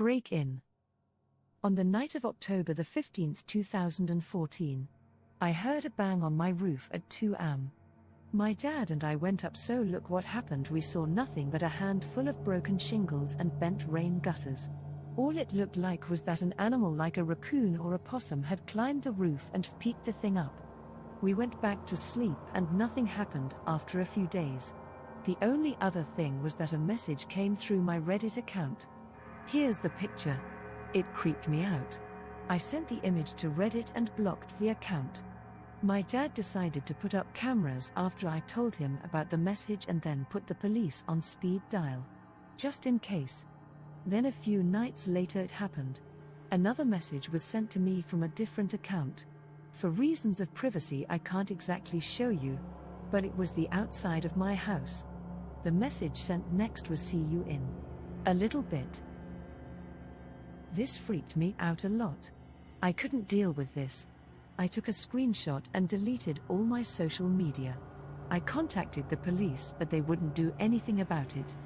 Break-in. On the night of October the 15th, 2014, I heard a bang on my roof at 2 am. My dad and I went up, so look what happened. We saw nothing but a handful of broken shingles and bent rain gutters. All it looked like was that an animal like a raccoon or a possum had climbed the roof and peeked the thing up. We went back to sleep and nothing happened after a few days. The only other thing was that a message came through my Reddit account. Here's the picture. It creeped me out. I sent the image to Reddit and blocked the account. My dad decided to put up cameras after I told him about the message and then put the police on speed dial, just in case. Then a few nights later it happened. Another message was sent to me from a different account. For reasons of privacy I can't exactly show you, but it was the outside of my house. The message sent next was, "See you in a little bit." This freaked me out a lot. I couldn't deal with this. I took a screenshot and deleted all my social media. I contacted the police, but they wouldn't do anything about it.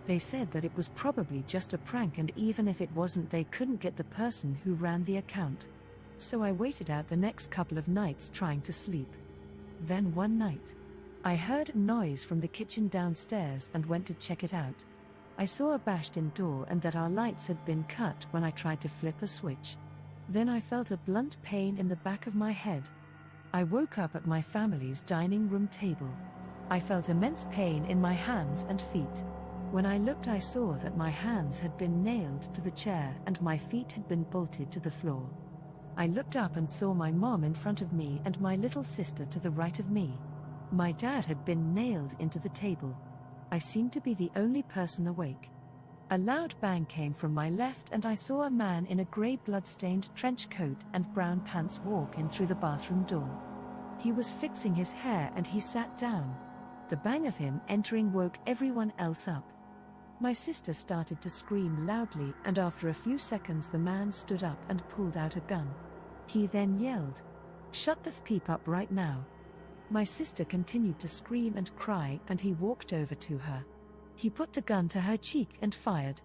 They said that it was probably just a prank, and even if it wasn't, they couldn't get the person who ran the account. So I waited out the next couple of nights trying to sleep. Then one night, I heard a noise from the kitchen downstairs and went to check it out. I saw a bashed-in door and that our lights had been cut when I tried to flip a switch. Then I felt a blunt pain in the back of my head. I woke up at my family's dining room table. I felt immense pain in my hands and feet. When I looked, I saw that my hands had been nailed to the chair and my feet had been bolted to the floor. I looked up and saw my mom in front of me and my little sister to the right of me. My dad had been nailed into the table. I seemed to be the only person awake. A loud bang came from my left and I saw a man in a grey blood-stained trench coat and brown pants walk in through the bathroom door. He was fixing his hair and he sat down. The bang of him entering woke everyone else up. My sister started to scream loudly, and after a few seconds the man stood up and pulled out a gun. He then yelled, "Shut the f*** up right now." My sister continued to scream and cry and he walked over to her. He put the gun to her cheek and fired.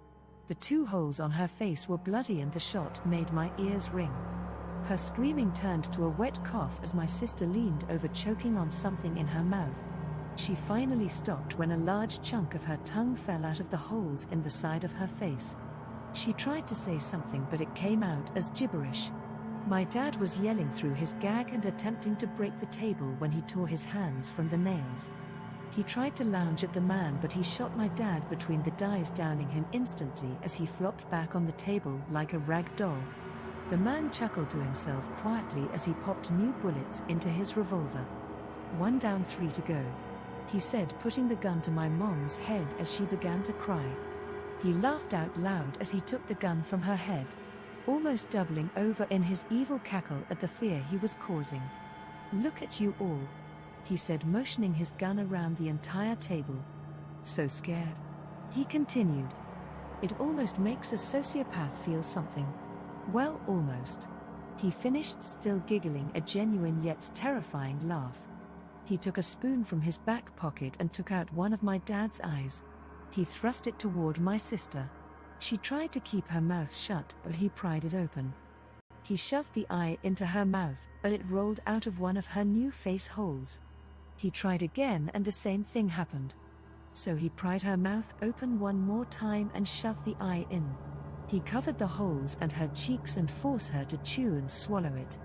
The 2 holes on her face were bloody and the shot made my ears ring. Her screaming turned to a wet cough as my sister leaned over, choking on something in her mouth. She finally stopped when a large chunk of her tongue fell out of the holes in the side of her face. She tried to say something but it came out as gibberish. My dad was yelling through his gag and attempting to break the table when he tore his hands from the nails. He tried to lunge at the man but he shot my dad between the eyes, downing him instantly as he flopped back on the table like a rag doll. The man chuckled to himself quietly as he popped new bullets into his revolver. "1 down, 3 to go," he said, putting the gun to my mom's head as she began to cry. He laughed out loud as he took the gun from her head, almost doubling over in his evil cackle at the fear he was causing. "Look at you all," he said, motioning his gun around the entire table. "So scared," he continued. "It almost makes a sociopath feel something." "Well, almost," he finished, still giggling a genuine yet terrifying laugh. He took a spoon from his back pocket and took out one of my dad's eyes. He thrust it toward my sister. She tried to keep her mouth shut but he pried it open. He shoved the eye into her mouth but it rolled out of one of her new face holes. He tried again and the same thing happened. So he pried her mouth open one more time and shoved the eye in. He covered the holes and her cheeks and forced her to chew and swallow it.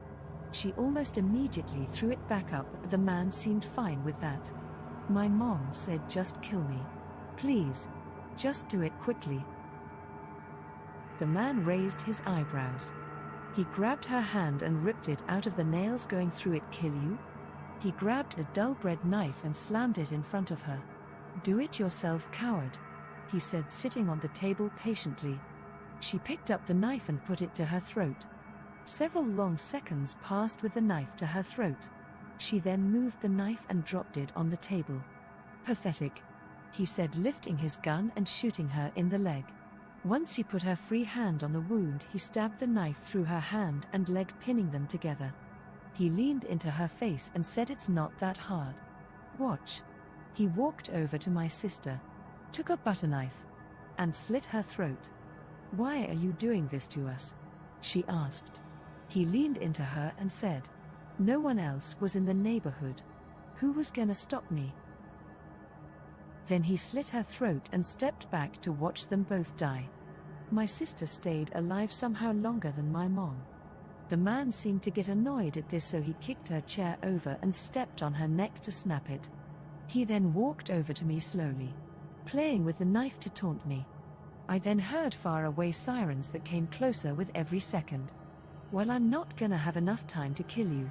She almost immediately threw it back up, but the man seemed fine with that. My mom said, "Just kill me. Please. Just do it quickly." The man raised his eyebrows. He grabbed her hand and ripped it out of the nails, going through it. "Kill you?" He grabbed a dull bread knife and slammed it in front of her. "Do it yourself, coward," he said, sitting on the table patiently. She picked up the knife and put it to her throat. Several long seconds passed with the knife to her throat. She then moved the knife and dropped it on the table. "Pathetic," he said, lifting his gun and shooting her in the leg. Once he put her free hand on the wound, he stabbed the knife through her hand and leg, pinning them together. He leaned into her face and said, "It's not that hard. Watch." He walked over to my sister, took a butter knife, and slit her throat. "Why are you doing this to us?" she asked. He leaned into her and said, "No one else was in the neighborhood. Who was gonna stop me?" Then he slit her throat and stepped back to watch them both die. My sister stayed alive somehow longer than my mom. The man seemed to get annoyed at this, so he kicked her chair over and stepped on her neck to snap it. He then walked over to me slowly, playing with the knife to taunt me. I then heard far away sirens that came closer with every second. "Well, I'm not gonna have enough time to kill you,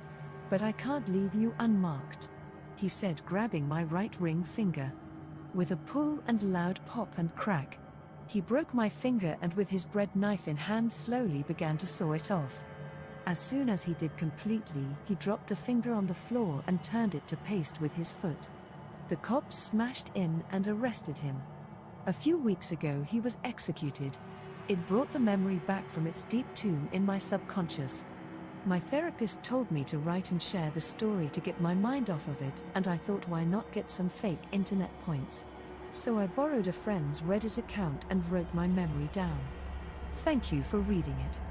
but I can't leave you unmarked," he said, grabbing my right ring finger. With a pull and loud pop and crack, he broke my finger and with his bread knife in hand slowly began to saw it off. As soon as he did completely, he dropped the finger on the floor and turned it to paste with his foot. The cops smashed in and arrested him. A few weeks ago he was executed. It brought the memory back from its deep tomb in my subconscious. My therapist told me to write and share the story to get my mind off of it, and I thought, why not get some fake internet points? So I borrowed a friend's Reddit account and wrote my memory down. Thank you for reading it.